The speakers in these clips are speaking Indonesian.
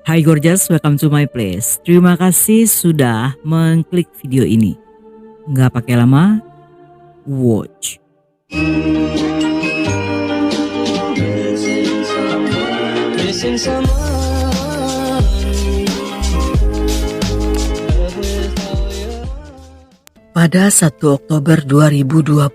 Hai Gorgeous, welcome to my place. Terima kasih sudah mengklik video ini. Nggak pakai lama, watch. Pada 1 Oktober 2020,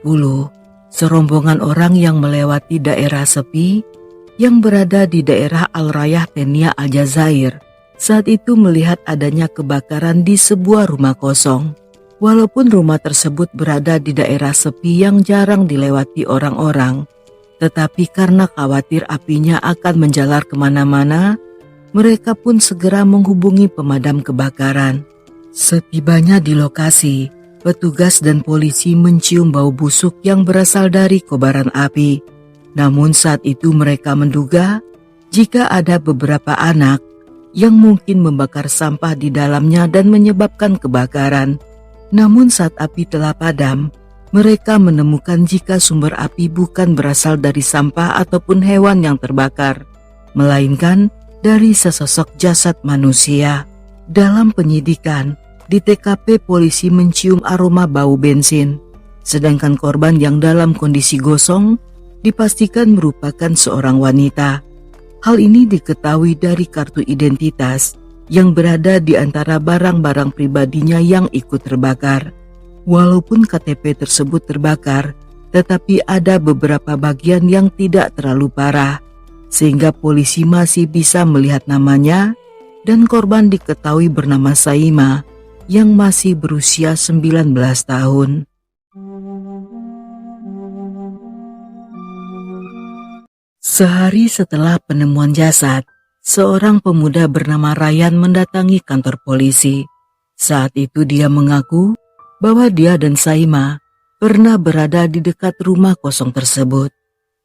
serombongan orang yang melewati daerah sepi yang berada di daerah Al-Rayah Tenia Aljazair saat itu melihat adanya kebakaran di sebuah rumah kosong. Walaupun rumah tersebut berada di daerah sepi yang jarang dilewati orang-orang, tetapi karena khawatir apinya akan menjalar kemana-mana, mereka pun segera menghubungi pemadam kebakaran. Setibanya di lokasi, petugas dan polisi mencium bau busuk yang berasal dari kobaran api. Namun saat itu mereka menduga jika ada beberapa anak yang mungkin membakar sampah di dalamnya dan menyebabkan kebakaran. Namun saat api telah padam, mereka menemukan jika sumber api bukan berasal dari sampah ataupun hewan yang terbakar, melainkan dari sesosok jasad manusia. Dalam penyidikan, di TKP polisi mencium aroma bau bensin, sedangkan korban yang dalam kondisi gosong dipastikan merupakan seorang wanita. Hal ini diketahui dari kartu identitas yang berada di antara barang-barang pribadinya yang ikut terbakar. Walaupun KTP tersebut terbakar, tetapi ada beberapa bagian yang tidak terlalu parah, sehingga polisi masih bisa melihat namanya dan korban diketahui bernama Saima yang masih berusia 19 tahun. Sehari setelah penemuan jasad, seorang pemuda bernama Ryan mendatangi kantor polisi. Saat itu dia mengaku bahwa dia dan Saima pernah berada di dekat rumah kosong tersebut.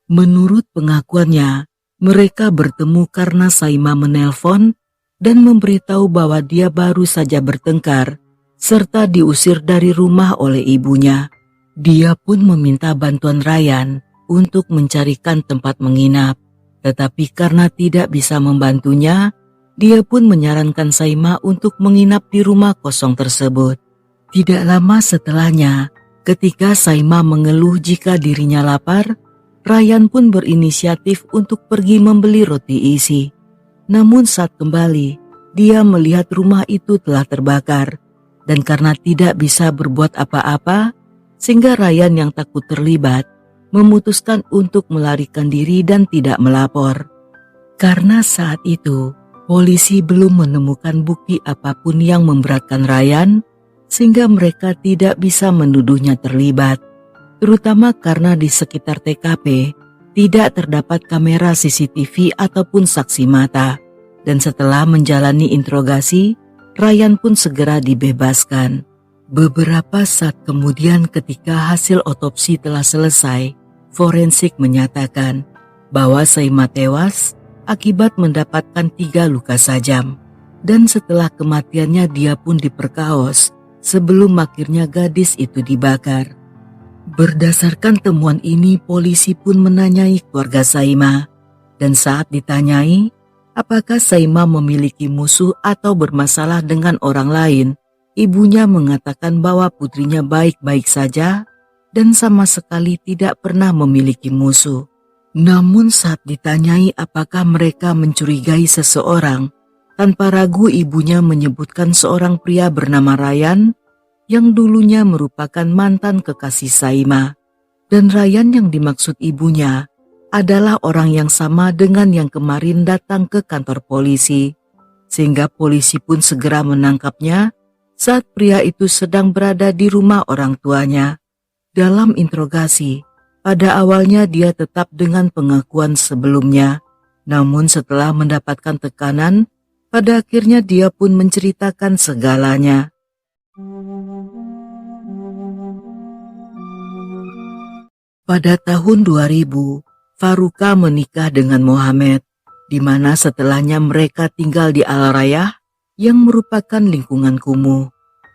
Menurut pengakuannya, mereka bertemu karena Saima menelpon dan memberitahu bahwa dia baru saja bertengkar serta diusir dari rumah oleh ibunya. Dia pun meminta bantuan Ryan untuk mencarikan tempat menginap, tetapi karena tidak bisa membantunya, dia pun menyarankan Saima untuk menginap di rumah kosong tersebut. Tidak lama setelahnya, ketika Saima mengeluh jika dirinya lapar, Ryan pun berinisiatif untuk pergi membeli roti isi. Namun saat kembali, dia melihat rumah itu telah terbakar, dan karena tidak bisa berbuat apa-apa, sehingga Ryan yang takut terlibat memutuskan untuk melarikan diri dan tidak melapor. Karena saat itu, polisi belum menemukan bukti apapun yang memberatkan Ryan, sehingga mereka tidak bisa menuduhnya terlibat. Terutama karena di sekitar TKP tidak terdapat kamera CCTV ataupun saksi mata. Dan setelah menjalani interogasi, Ryan pun segera dibebaskan. Beberapa saat kemudian ketika hasil otopsi telah selesai, forensik menyatakan bahwa Saima tewas akibat mendapatkan 3 luka sajam. Dan setelah kematiannya dia pun diperkaos sebelum akhirnya gadis itu dibakar. Berdasarkan temuan ini, polisi pun menanyai keluarga Saima. Dan saat ditanyai apakah Saima memiliki musuh atau bermasalah dengan orang lain, ibunya mengatakan bahwa putrinya baik-baik saja dan sama sekali tidak pernah memiliki musuh. Namun saat ditanyai apakah mereka mencurigai seseorang, tanpa ragu ibunya menyebutkan seorang pria bernama Ryan yang dulunya merupakan mantan kekasih Saima. Dan Ryan yang dimaksud ibunya adalah orang yang sama dengan yang kemarin datang ke kantor polisi, sehingga polisi pun segera menangkapnya saat pria itu sedang berada di rumah orang tuanya. Dalam interogasi, pada awalnya dia tetap dengan pengakuan sebelumnya, namun setelah mendapatkan tekanan, pada akhirnya dia pun menceritakan segalanya. Pada tahun 2000, Faruka menikah dengan Mohamed, di mana setelahnya mereka tinggal di Al-Rayah yang merupakan lingkungan kumuh.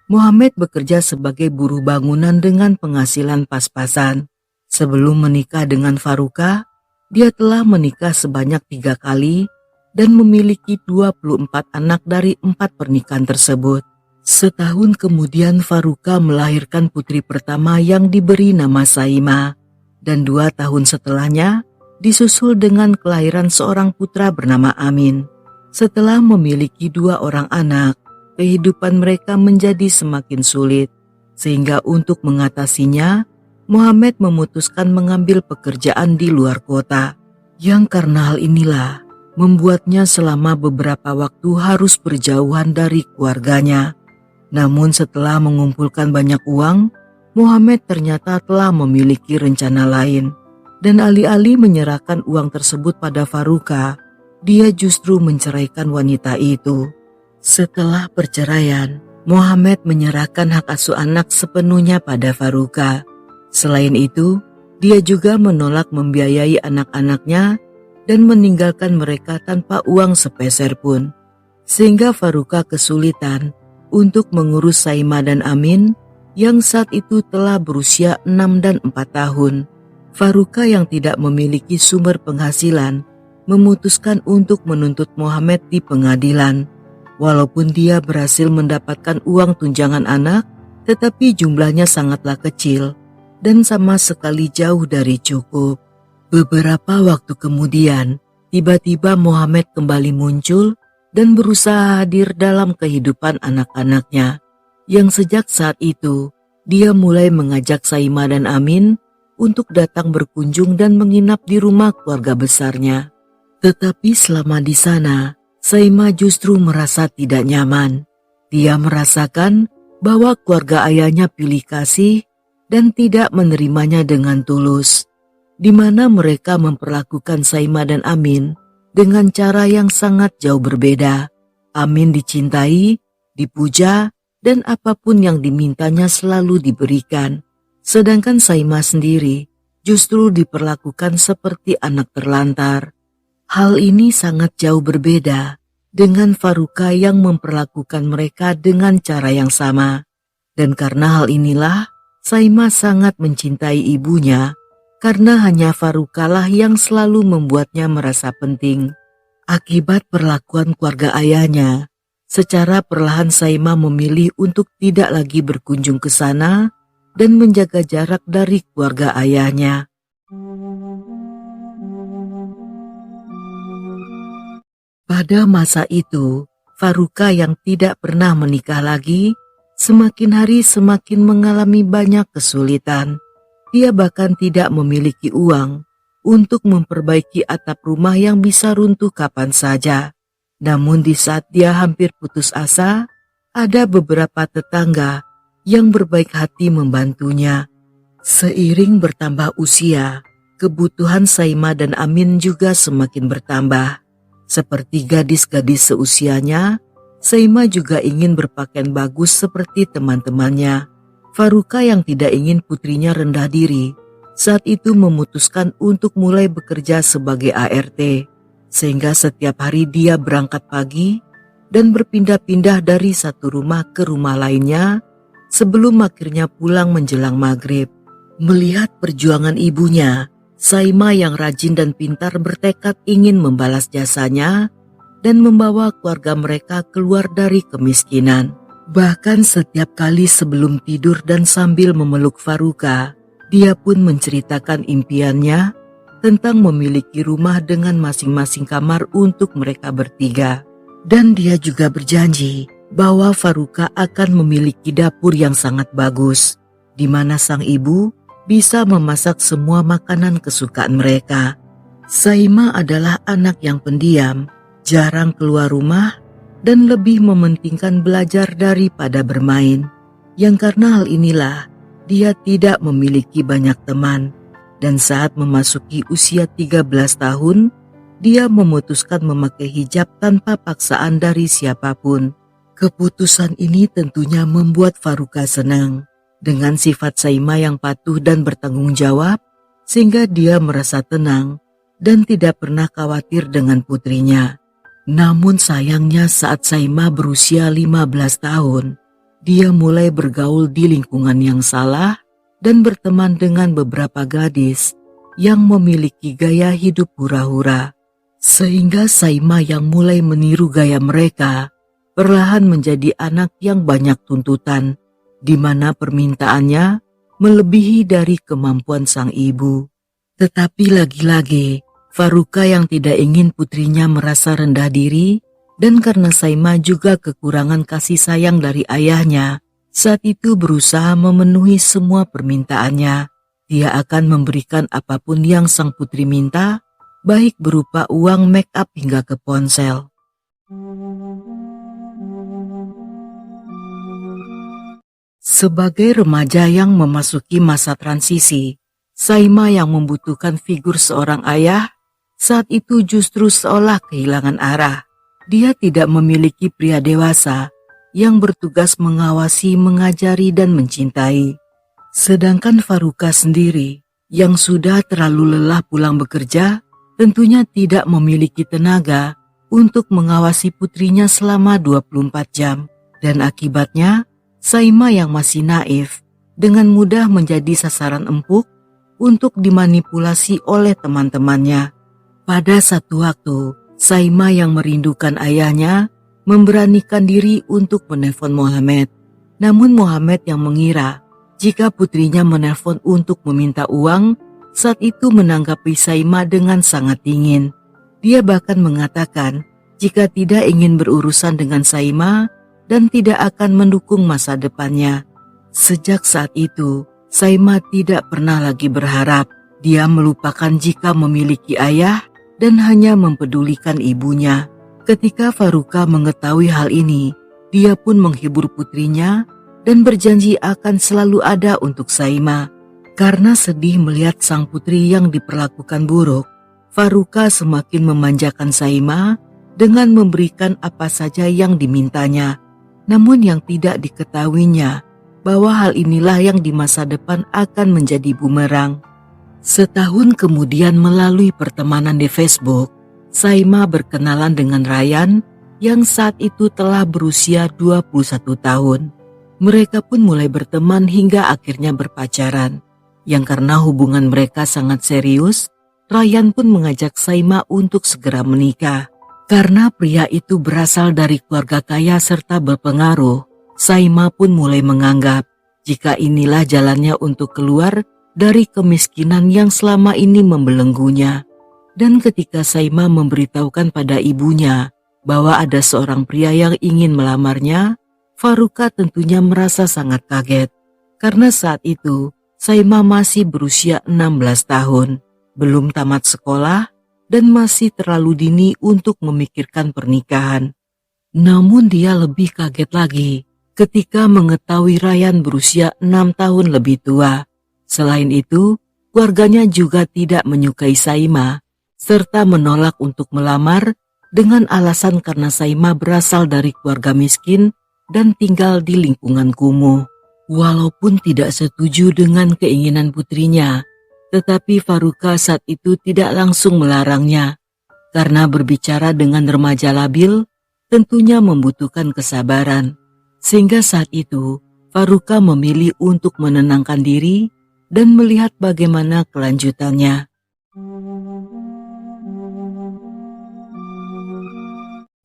Mohamed bekerja sebagai buruh bangunan dengan penghasilan pas-pasan. Sebelum menikah dengan Faruka, dia telah menikah sebanyak 3 kali dan memiliki 24 anak dari 4 pernikahan tersebut. Setahun kemudian Faruka melahirkan putri pertama yang diberi nama Saima, dan 2 tahun setelahnya disusul dengan kelahiran seorang putra bernama Amin. Setelah memiliki 2 orang anak, kehidupan mereka menjadi semakin sulit, sehingga untuk mengatasinya, Muhammad memutuskan mengambil pekerjaan di luar kota, yang karena hal inilah membuatnya selama beberapa waktu harus berjauhan dari keluarganya. Namun setelah mengumpulkan banyak uang, Muhammad ternyata telah memiliki rencana lain, dan alih-alih menyerahkan uang tersebut pada Faruka, dia justru menceraikan wanita itu. Setelah perceraian, Muhammad menyerahkan hak asuh anak sepenuhnya pada Faruka. Selain itu, dia juga menolak membiayai anak-anaknya dan meninggalkan mereka tanpa uang sepeser pun. Sehingga Faruka kesulitan untuk mengurus Saima dan Amin yang saat itu telah berusia 6 dan 4 tahun. Faruka yang tidak memiliki sumber penghasilan memutuskan untuk menuntut Muhammad di pengadilan. Walaupun dia berhasil mendapatkan uang tunjangan anak, tetapi jumlahnya sangatlah kecil dan sama sekali jauh dari cukup. Beberapa waktu kemudian, tiba-tiba Muhammad kembali muncul dan berusaha hadir dalam kehidupan anak-anaknya, yang sejak saat itu dia mulai mengajak Saima dan Amin untuk datang berkunjung dan menginap di rumah keluarga besarnya. Tetapi selama di sana, Saima justru merasa tidak nyaman. Dia merasakan bahwa keluarga ayahnya pilih kasih dan tidak menerimanya dengan tulus, di mana mereka memperlakukan Saima dan Amin dengan cara yang sangat jauh berbeda. Amin dicintai, dipuja, dan apapun yang dimintanya selalu diberikan. Sedangkan Saima sendiri justru diperlakukan seperti anak terlantar. Hal ini sangat jauh berbeda dengan Faruka yang memperlakukan mereka dengan cara yang sama. Dan karena hal inilah, Saima sangat mencintai ibunya, karena hanya Faruka lah yang selalu membuatnya merasa penting. Akibat perlakuan keluarga ayahnya, secara perlahan Saima memilih untuk tidak lagi berkunjung ke sana dan menjaga jarak dari keluarga ayahnya. Pada masa itu, Faruka yang tidak pernah menikah lagi, semakin hari semakin mengalami banyak kesulitan. Dia bahkan tidak memiliki uang untuk memperbaiki atap rumah yang bisa runtuh kapan saja. Namun di saat dia hampir putus asa, ada beberapa tetangga yang berbaik hati membantunya. Seiring bertambah usia, kebutuhan Saima dan Amin juga semakin bertambah. Seperti gadis-gadis seusianya, Saima juga ingin berpakaian bagus seperti teman-temannya. Faruka yang tidak ingin putrinya rendah diri, saat itu memutuskan untuk mulai bekerja sebagai ART, sehingga setiap hari dia berangkat pagi dan berpindah-pindah dari satu rumah ke rumah lainnya sebelum akhirnya pulang menjelang maghrib. Melihat perjuangan ibunya, Saima yang rajin dan pintar bertekad ingin membalas jasanya dan membawa keluarga mereka keluar dari kemiskinan. Bahkan setiap kali sebelum tidur dan sambil memeluk Faruka, dia pun menceritakan impiannya tentang memiliki rumah dengan masing-masing kamar untuk mereka bertiga. Dan dia juga berjanji bahwa Faruka akan memiliki dapur yang sangat bagus, di mana sang ibu bisa memasak semua makanan kesukaan mereka. Saima adalah anak yang pendiam, jarang keluar rumah, dan lebih mementingkan belajar daripada bermain. Yang karena hal inilah, dia tidak memiliki banyak teman. Dan saat memasuki usia 13 tahun, dia memutuskan memakai hijab tanpa paksaan dari siapapun. Keputusan ini tentunya membuat Faruka senang. Dengan sifat Saima yang patuh dan bertanggung jawab, sehingga dia merasa tenang dan tidak pernah khawatir dengan putrinya. Namun sayangnya saat Saima berusia 15 tahun, dia mulai bergaul di lingkungan yang salah dan berteman dengan beberapa gadis yang memiliki gaya hidup hura-hura. Sehingga Saima yang mulai meniru gaya mereka, perlahan menjadi anak yang banyak tuntutan, di mana permintaannya melebihi dari kemampuan sang ibu. Tetapi lagi-lagi, Faruka yang tidak ingin putrinya merasa rendah diri, dan karena Saima juga kekurangan kasih sayang dari ayahnya, saat itu berusaha memenuhi semua permintaannya. Dia akan memberikan apapun yang sang putri minta, baik berupa uang, make up hingga ke ponsel. Sebagai remaja yang memasuki masa transisi, Saima yang membutuhkan figur seorang ayah, saat itu justru seolah kehilangan arah. Dia tidak memiliki pria dewasa yang bertugas mengawasi, mengajari, dan mencintai. Sedangkan Faruka sendiri, yang sudah terlalu lelah pulang bekerja, tentunya tidak memiliki tenaga untuk mengawasi putrinya selama 24 jam. Dan akibatnya, Saima yang masih naif, dengan mudah menjadi sasaran empuk untuk dimanipulasi oleh teman-temannya. Pada satu waktu, Saima yang merindukan ayahnya memberanikan diri untuk menelpon Mohamed. Namun Mohamed yang mengira jika putrinya menelpon untuk meminta uang, saat itu menanggapi Saima dengan sangat dingin. Dia bahkan mengatakan jika tidak ingin berurusan dengan Saima dan tidak akan mendukung masa depannya. Sejak saat itu, Saima tidak pernah lagi berharap. Dia melupakan jika memiliki ayah dan hanya mempedulikan ibunya. Ketika Faruka mengetahui hal ini, dia pun menghibur putrinya dan berjanji akan selalu ada untuk Saima. Karena sedih melihat sang putri yang diperlakukan buruk, Faruka semakin memanjakan Saima dengan memberikan apa saja yang dimintanya. Namun yang tidak diketahuinya, bahwa hal inilah yang di masa depan akan menjadi bumerang. Setahun kemudian melalui pertemanan di Facebook, Saima berkenalan dengan Ryan yang saat itu telah berusia 21 tahun. Mereka pun mulai berteman hingga akhirnya berpacaran. Yang karena hubungan mereka sangat serius, Ryan pun mengajak Saima untuk segera menikah. Karena pria itu berasal dari keluarga kaya serta berpengaruh, Saima pun mulai menganggap jika inilah jalannya untuk keluar dari kemiskinan yang selama ini membelenggunya. Dan ketika Saima memberitahukan pada ibunya bahwa ada seorang pria yang ingin melamarnya, Faruka tentunya merasa sangat kaget. Karena saat itu, Saima masih berusia 16 tahun, belum tamat sekolah, dan masih terlalu dini untuk memikirkan pernikahan. Namun dia lebih kaget lagi ketika mengetahui Ryan berusia 6 tahun lebih tua. Selain itu, keluarganya juga tidak menyukai Saima, serta menolak untuk melamar dengan alasan karena Saima berasal dari keluarga miskin dan tinggal di lingkungan kumuh. Walaupun tidak setuju dengan keinginan putrinya, tetapi Faruka saat itu tidak langsung melarangnya. Karena berbicara dengan remaja labil, tentunya membutuhkan kesabaran. Sehingga saat itu, Faruka memilih untuk menenangkan diri dan melihat bagaimana kelanjutannya.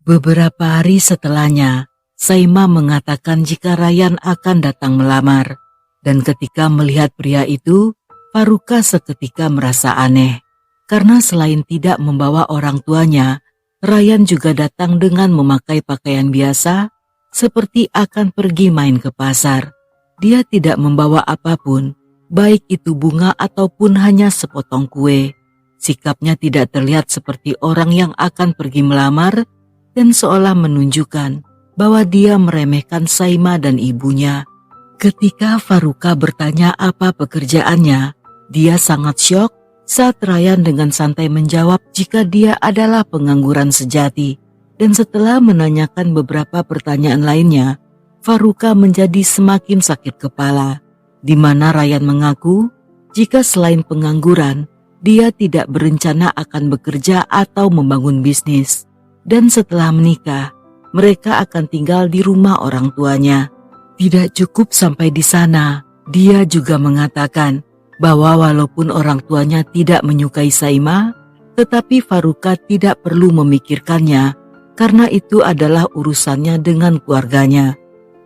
Beberapa hari setelahnya, Saima mengatakan jika Ryan akan datang melamar. Dan ketika melihat pria itu, Faruka seketika merasa aneh. Karena selain tidak membawa orang tuanya, Ryan juga datang dengan memakai pakaian biasa, seperti akan pergi main ke pasar. Dia tidak membawa apapun, baik itu bunga ataupun hanya sepotong kue. Sikapnya tidak terlihat seperti orang yang akan pergi melamar, dan seolah menunjukkan bahwa dia meremehkan Saima dan ibunya. Ketika Faruka bertanya apa pekerjaannya, dia sangat syok saat Ryan dengan santai menjawab jika dia adalah pengangguran sejati. Dan setelah menanyakan beberapa pertanyaan lainnya, Faruka menjadi semakin sakit kepala, di mana Ryan mengaku jika selain pengangguran, dia tidak berencana akan bekerja atau membangun bisnis. Dan setelah menikah, mereka akan tinggal di rumah orang tuanya. Tidak cukup sampai di sana, dia juga mengatakan bahwa walaupun orang tuanya tidak menyukai Saima, Tetapi Faruka tidak perlu memikirkannya karena itu adalah urusannya dengan keluarganya.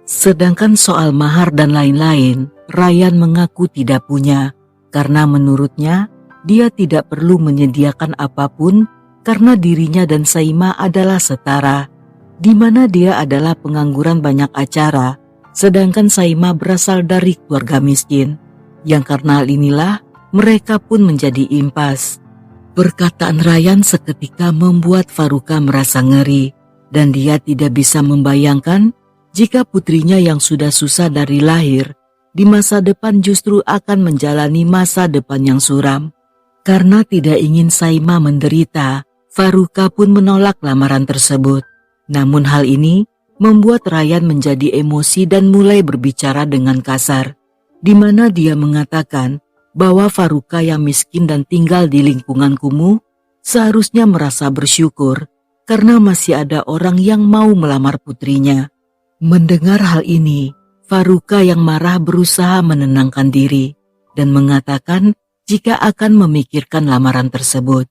Sedangkan soal mahar dan lain-lain, Ryan mengaku tidak punya karena menurutnya dia tidak perlu menyediakan apapun karena dirinya dan Saima adalah setara, di mana dia adalah pengangguran banyak acara, sedangkan Saima berasal dari keluarga miskin, yang karena hal inilah mereka pun menjadi impas. Perkataan Ryan seketika membuat Faruka merasa ngeri, dan dia tidak bisa membayangkan jika putrinya yang sudah susah dari lahir, di masa depan justru akan menjalani masa depan yang suram. Karena tidak ingin Saima menderita, Faruka pun menolak lamaran tersebut. Namun hal ini membuat Ryan menjadi emosi dan mulai berbicara dengan kasar, di mana dia mengatakan bahwa Faruka yang miskin dan tinggal di lingkungan kumuh seharusnya merasa bersyukur karena masih ada orang yang mau melamar putrinya. Mendengar hal ini, Faruka yang marah berusaha menenangkan diri dan mengatakan jika akan memikirkan lamaran tersebut.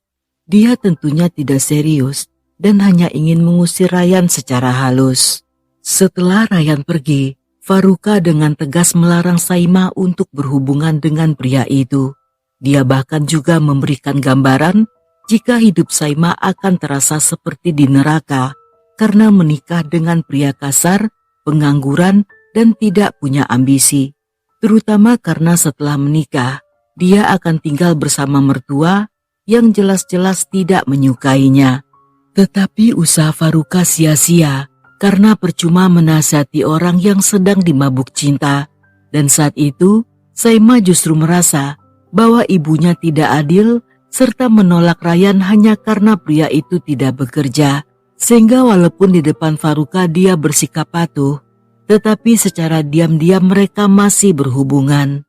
Dia tentunya tidak serius dan hanya ingin mengusir Ryan secara halus. Setelah Ryan pergi, Faruka dengan tegas melarang Saima untuk berhubungan dengan pria itu. Dia bahkan juga memberikan gambaran jika hidup Saima akan terasa seperti di neraka karena menikah dengan pria kasar, pengangguran, dan tidak punya ambisi. Terutama karena setelah menikah, dia akan tinggal bersama mertua yang jelas-jelas tidak menyukainya. Tetapi usaha Faruka sia-sia karena percuma menasihati orang yang sedang dimabuk cinta. Dan saat itu, Saima justru merasa bahwa ibunya tidak adil serta menolak Ryan hanya karena pria itu tidak bekerja. Sehingga walaupun di depan Faruka dia bersikap patuh, tetapi secara diam-diam mereka masih berhubungan.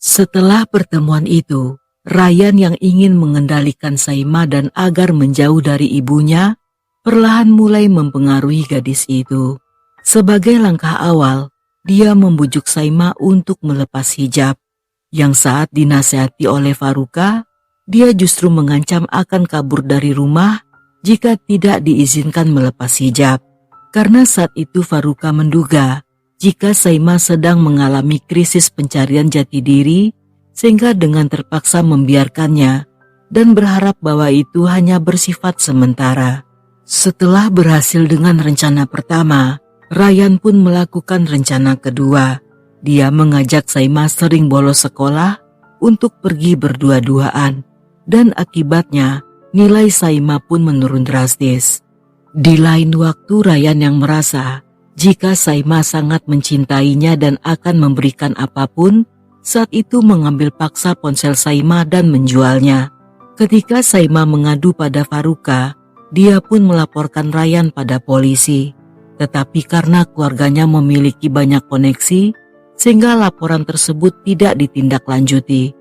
Setelah pertemuan itu, Ryan yang ingin mengendalikan Saima dan agar menjauh dari ibunya, perlahan mulai mempengaruhi gadis itu. Sebagai langkah awal, dia membujuk Saima untuk melepas hijab. Yang saat dinasihati oleh Faruka, dia justru mengancam akan kabur dari rumah jika tidak diizinkan melepas hijab. Karena saat itu Faruka menduga jika Saima sedang mengalami krisis pencarian jati diri, sehingga dengan terpaksa membiarkannya dan berharap bahwa itu hanya bersifat sementara. Setelah berhasil dengan rencana pertama, Ryan pun melakukan rencana kedua. Dia mengajak Saima sering bolos sekolah untuk pergi berdua-duaan, dan akibatnya nilai Saima pun menurun drastis. Di lain waktu, Ryan yang merasa jika Saima sangat mencintainya dan akan memberikan apapun, saat itu mengambil paksa ponsel Saima dan menjualnya. Ketika Saima mengadu pada Faruka, dia pun melaporkan Ryan pada polisi. Tetapi karena keluarganya memiliki banyak koneksi, sehingga laporan tersebut tidak ditindaklanjuti.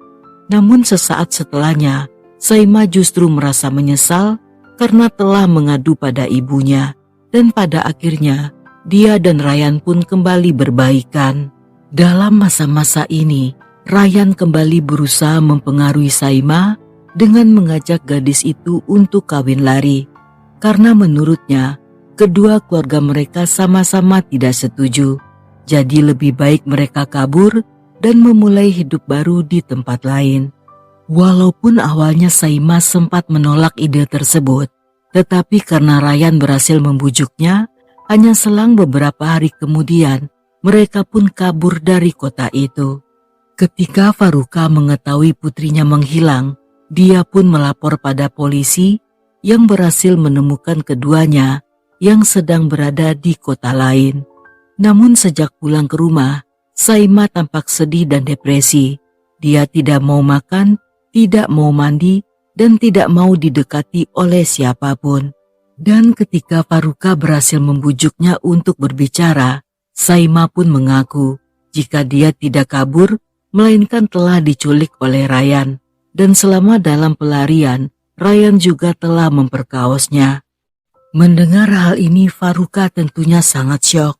Namun sesaat setelahnya, Saima justru merasa menyesal karena telah mengadu pada ibunya. Dan pada akhirnya, dia dan Ryan pun kembali berbaikan. Dalam masa-masa ini, Ryan kembali berusaha mempengaruhi Saima dengan mengajak gadis itu untuk kawin lari. Karena menurutnya, kedua keluarga mereka sama-sama tidak setuju. Jadi lebih baik mereka kabur dan memulai hidup baru di tempat lain. Walaupun awalnya Saima sempat menolak ide tersebut, tetapi karena Ryan berhasil membujuknya, hanya selang beberapa hari kemudian, mereka pun kabur dari kota itu. Ketika Faruka mengetahui putrinya menghilang, dia pun melapor pada polisi yang berhasil menemukan keduanya yang sedang berada di kota lain. Namun sejak pulang ke rumah, Saima tampak sedih dan depresi. Dia tidak mau makan, tidak mau mandi, dan tidak mau didekati oleh siapapun. Dan ketika Faruka berhasil membujuknya untuk berbicara, Saima pun mengaku jika dia tidak kabur, melainkan telah diculik oleh Ryan. Dan selama dalam pelarian, Ryan juga telah memperkaosnya. Mendengar hal ini, Faruka tentunya sangat syok.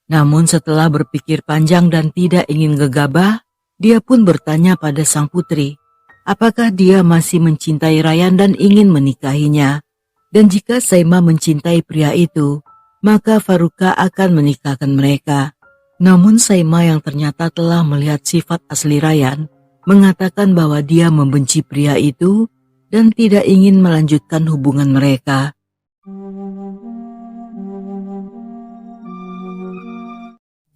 Namun setelah berpikir panjang dan tidak ingin gegabah, Dia pun bertanya pada sang putri, apakah dia masih mencintai Ryan dan ingin menikahinya. Dan jika Saima mencintai pria itu, maka Faruka akan menikahkan mereka. Namun Saima yang ternyata telah melihat sifat asli Ryan, mengatakan bahwa dia membenci pria itu dan tidak ingin melanjutkan hubungan mereka.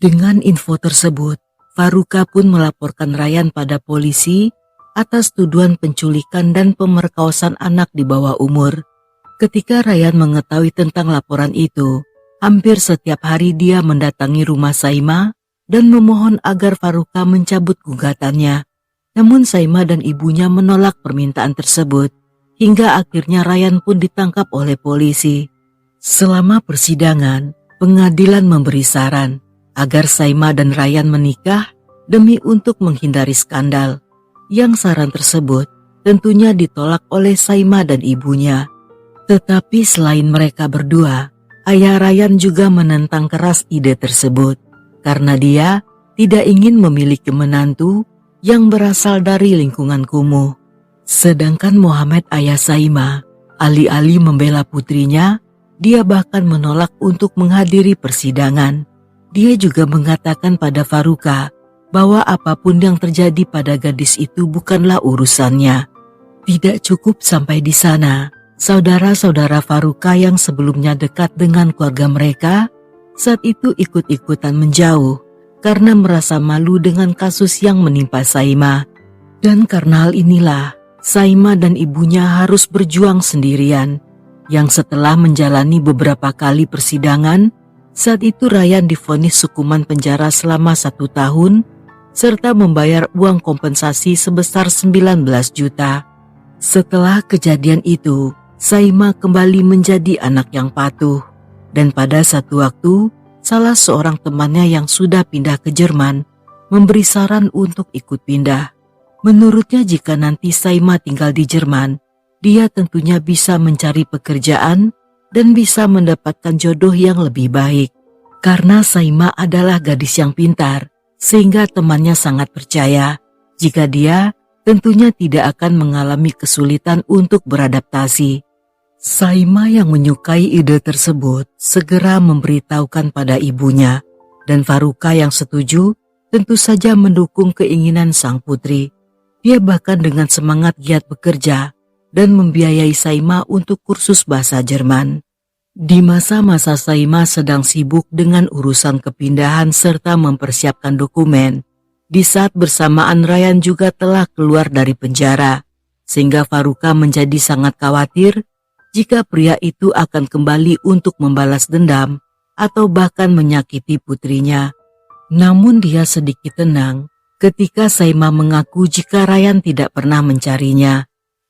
Dengan info tersebut, Faruka pun melaporkan Ryan pada polisi atas tuduhan penculikan dan pemerkosaan anak di bawah umur. Ketika Ryan mengetahui tentang laporan itu, hampir setiap hari dia mendatangi rumah Saima dan memohon agar Faruka mencabut gugatannya. Namun Saima dan ibunya menolak permintaan tersebut, hingga akhirnya Ryan pun ditangkap oleh polisi. Selama persidangan, pengadilan memberi saran agar Saima dan Ryan menikah demi untuk menghindari skandal. Yang saran tersebut tentunya ditolak oleh Saima dan ibunya. Tetapi selain mereka berdua, ayah Ryan juga menentang keras ide tersebut karena dia tidak ingin memiliki menantu yang berasal dari lingkungan kumuh. Sedangkan Muhammad, ayah Saima, alih-alih membela putrinya, dia bahkan menolak untuk menghadiri persidangan. Dia juga mengatakan pada Faruka bahwa apapun yang terjadi pada gadis itu bukanlah urusannya. Tidak cukup sampai di sana, saudara-saudara Faruka yang sebelumnya dekat dengan keluarga mereka saat itu ikut-ikutan menjauh karena merasa malu dengan kasus yang menimpa Saima. Dan karena hal inilah, Saima dan ibunya harus berjuang sendirian. Yang setelah menjalani beberapa kali persidangan, saat itu Ryan divonis hukuman penjara selama 1 tahun serta membayar uang kompensasi sebesar 19 juta. Setelah kejadian itu, Saima kembali menjadi anak yang patuh. Dan pada satu waktu, salah seorang temannya yang sudah pindah ke Jerman memberi saran untuk ikut pindah. Menurutnya jika nanti Saima tinggal di Jerman, dia tentunya bisa mencari pekerjaan dan bisa mendapatkan jodoh yang lebih baik. Karena Saima adalah gadis yang pintar, sehingga temannya sangat percaya jika dia tentunya tidak akan mengalami kesulitan untuk beradaptasi. Saima yang menyukai ide tersebut segera memberitahukan pada ibunya, dan Faruka yang setuju tentu saja mendukung keinginan sang putri. Dia bahkan dengan semangat giat bekerja dan membiayai Saima untuk kursus bahasa Jerman. Di masa-masa Saima sedang sibuk dengan urusan kepindahan serta mempersiapkan dokumen, di saat bersamaan Ryan juga telah keluar dari penjara, sehingga Faruka menjadi sangat khawatir jika pria itu akan kembali untuk membalas dendam atau bahkan menyakiti putrinya. Namun dia sedikit tenang ketika Saima mengaku jika Ryan tidak pernah mencarinya.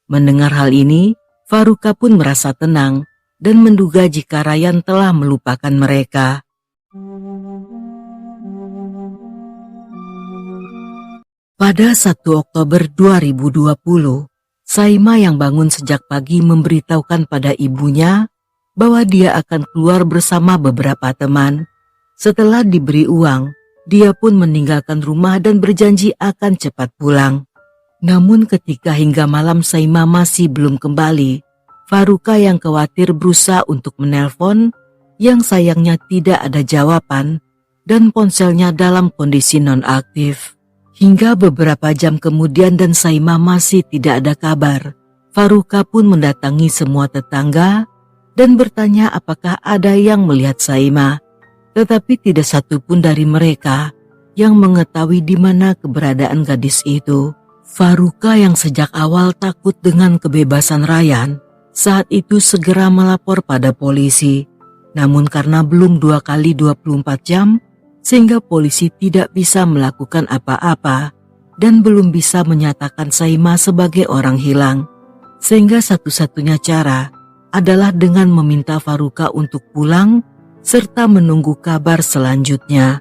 Mendengar hal ini, Faruka pun merasa tenang dan menduga jika Ryan telah melupakan mereka. Pada 1 Oktober 2020, Saima yang bangun sejak pagi memberitahukan pada ibunya bahwa dia akan keluar bersama beberapa teman. Setelah diberi uang, dia pun meninggalkan rumah dan berjanji akan cepat pulang. Namun ketika hingga malam Saima masih belum kembali, Faruka yang khawatir berusaha untuk menelpon, yang sayangnya tidak ada jawaban dan ponselnya dalam kondisi nonaktif. Hingga beberapa jam kemudian dan Saima masih tidak ada kabar, Faruka pun mendatangi semua tetangga dan bertanya apakah ada yang melihat Saima. Tetapi tidak satu pun dari mereka yang mengetahui di mana keberadaan gadis itu. Faruka yang sejak awal takut dengan kebebasan Ryan, saat itu segera melapor pada polisi. Namun karena belum 2 kali 24 jam, sehingga polisi tidak bisa melakukan apa-apa dan belum bisa menyatakan Saima sebagai orang hilang. Sehingga satu-satunya cara adalah dengan meminta Faruka untuk pulang serta menunggu kabar selanjutnya.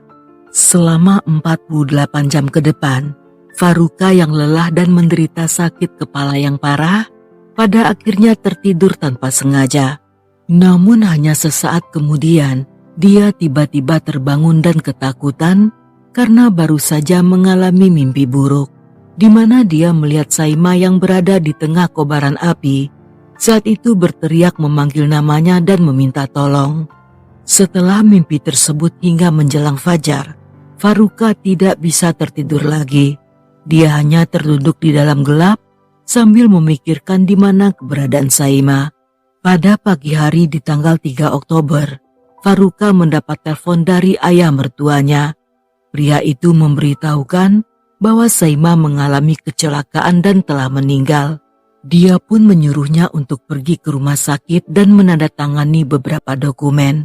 Selama 48 jam ke depan, Faruka yang lelah dan menderita sakit kepala yang parah pada akhirnya tertidur tanpa sengaja. Namun hanya sesaat kemudian dia tiba-tiba terbangun dan ketakutan karena baru saja mengalami mimpi buruk, di mana dia melihat Saima yang berada di tengah kobaran api. Saat itu berteriak memanggil namanya dan meminta tolong. Setelah mimpi tersebut hingga menjelang fajar, Faruka tidak bisa tertidur lagi. Dia hanya terduduk di dalam gelap sambil memikirkan di mana keberadaan Saima. Pada pagi hari di tanggal 3 Oktober, Faruka mendapat telepon dari ayah mertuanya. Pria itu memberitahukan bahwa Saima mengalami kecelakaan dan telah meninggal. Dia pun menyuruhnya untuk pergi ke rumah sakit dan menandatangani beberapa dokumen.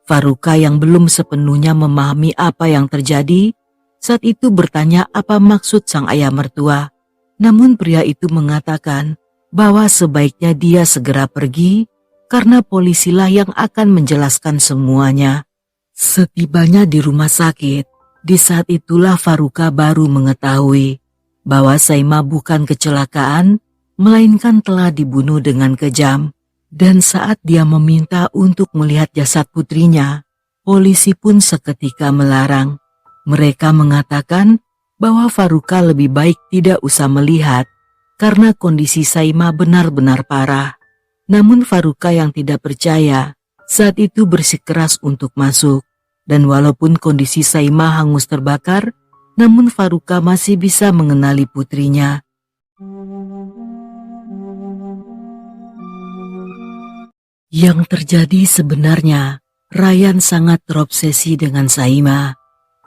Faruka yang belum sepenuhnya memahami apa yang terjadi, saat itu bertanya apa maksud sang ayah mertua. Namun pria itu mengatakan bahwa sebaiknya dia segera pergi karena polisilah yang akan menjelaskan semuanya. Setibanya di rumah sakit, di saat itulah Faruka baru mengetahui bahwa Saima bukan kecelakaan, melainkan telah dibunuh dengan kejam. Dan saat dia meminta untuk melihat jasad putrinya, polisi pun seketika melarang. Mereka mengatakan bahwa Faruka lebih baik tidak usah melihat karena kondisi Saima benar-benar parah. Namun Faruka yang tidak percaya saat itu bersikeras untuk masuk. Dan walaupun kondisi Saima hangus terbakar, namun Faruka masih bisa mengenali putrinya. Yang terjadi sebenarnya, Ryan sangat terobsesi dengan Saima,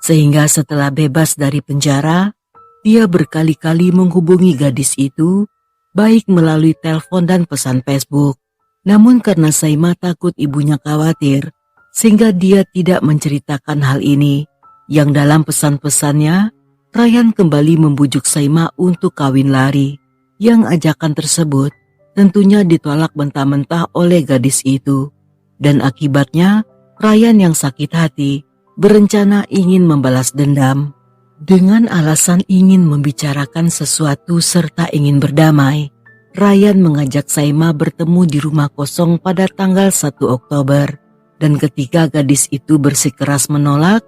sehingga setelah bebas dari penjara, dia berkali-kali menghubungi gadis itu, baik melalui telepon dan pesan Facebook. Namun karena Saima takut ibunya khawatir, sehingga dia tidak menceritakan hal ini. Yang dalam pesan-pesannya, Ryan kembali membujuk Saima untuk kawin lari, yang ajakan tersebut tentunya ditolak mentah-mentah oleh gadis itu. Dan akibatnya, Ryan yang sakit hati berencana ingin membalas dendam. Dengan alasan ingin membicarakan sesuatu serta ingin berdamai, Ryan mengajak Saima bertemu di rumah kosong pada tanggal 1 Oktober. Dan ketika gadis itu bersikeras menolak,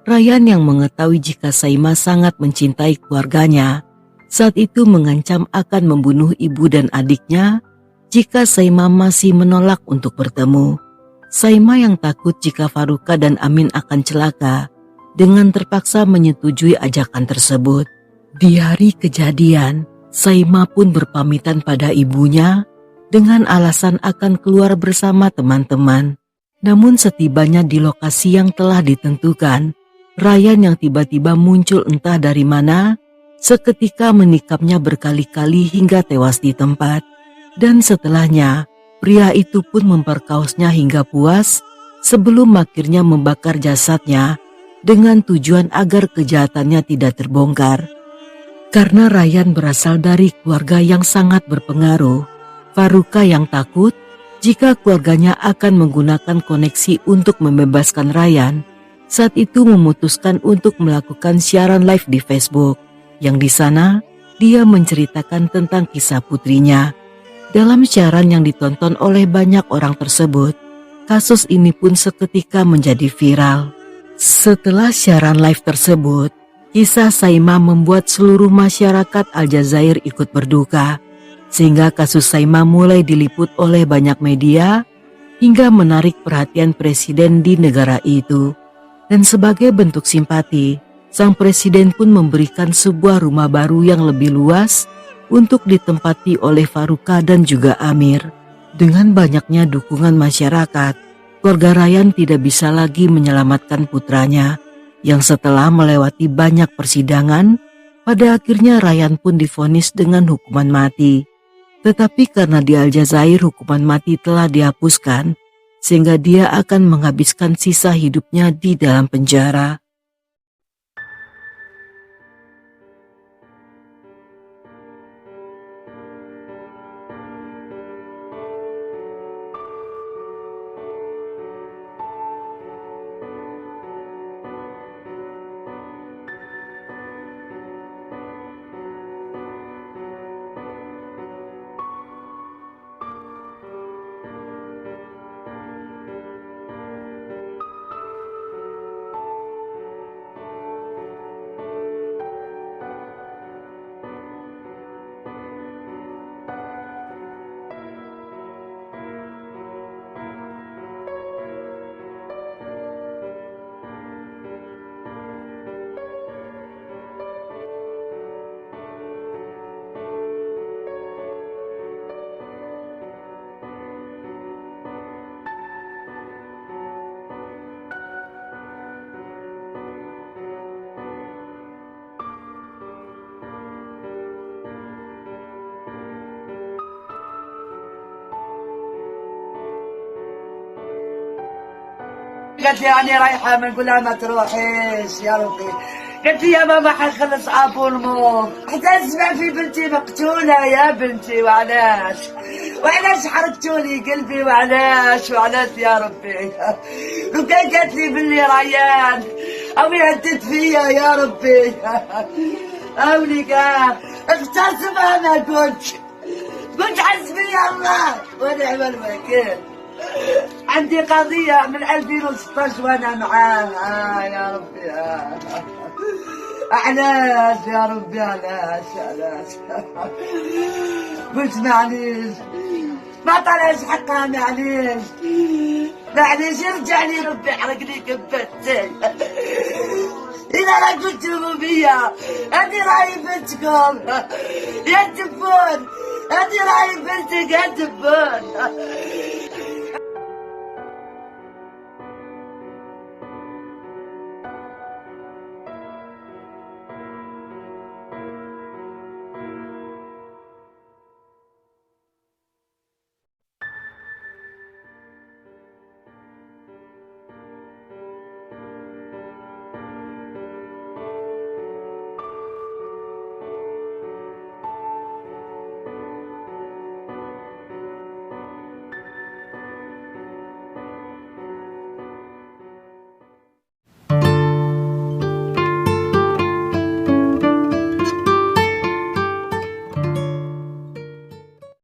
Ryan yang mengetahui jika Saima sangat mencintai keluarganya, saat itu mengancam akan membunuh ibu dan adiknya jika Saima masih menolak untuk bertemu. Saima yang takut jika Faruka dan Amin akan celaka, dengan terpaksa menyetujui ajakan tersebut. Di hari kejadian, Saima pun berpamitan pada ibunya dengan alasan akan keluar bersama teman-teman. Namun setibanya di lokasi yang telah ditentukan, Ryan yang tiba-tiba muncul entah dari mana, seketika menikapnya berkali-kali hingga tewas di tempat. Dan setelahnya, pria itu pun memperkaosnya hingga puas sebelum akhirnya membakar jasadnya dengan tujuan agar kejahatannya tidak terbongkar. Karena Ryan berasal dari keluarga yang sangat berpengaruh, Faruka yang takut jika keluarganya akan menggunakan koneksi untuk membebaskan Ryan, saat itu memutuskan untuk melakukan siaran live di Facebook. Yang di sana, dia menceritakan tentang kisah putrinya. Dalam siaran yang ditonton oleh banyak orang tersebut, kasus ini pun seketika menjadi viral. Setelah siaran live tersebut, kisah Saima membuat seluruh masyarakat Aljazair ikut berduka, sehingga kasus Saima mulai diliput oleh banyak media hingga menarik perhatian presiden di negara itu. Dan sebagai bentuk simpati, sang presiden pun memberikan sebuah rumah baru yang lebih luas untuk ditempati oleh Faruka dan juga Amir. Dengan banyaknya dukungan masyarakat, keluarga Ryan tidak bisa lagi menyelamatkan putranya, yang setelah melewati banyak persidangan, pada akhirnya Ryan pun divonis dengan hukuman mati. Tetapi karena di Aljazair hukuman mati telah dihapuskan, sehingga dia akan menghabiskan sisa hidupnya di dalam penjara. قالت لي يعني رايحة، ما نقول لها ما تروحيش يا ربي. قالت لي يا ماما حنخلص ابو الموت حتى اسمع في بنتي مقتولة يا بنتي، وعلاش وعلاش حرقتوا لي قلبي، وعلاش يا ربي. لو كان قالت لي باللي ريان او يهدد فيا يا ربي اولي كان اغتصبها، ما كنت حسبي الله ونعم الوكيل. عندي قضية من 2016 وانا معاها يا ربي. علاش يا ربي، علاش قلت معليش ما طلعش حقها، معليش يرجع لي ربي يحرق لي كبتي. إذا لا قلتوا بيا هذه راهي بنتكم يا تبون، هذه راهي بنتك يا تبون.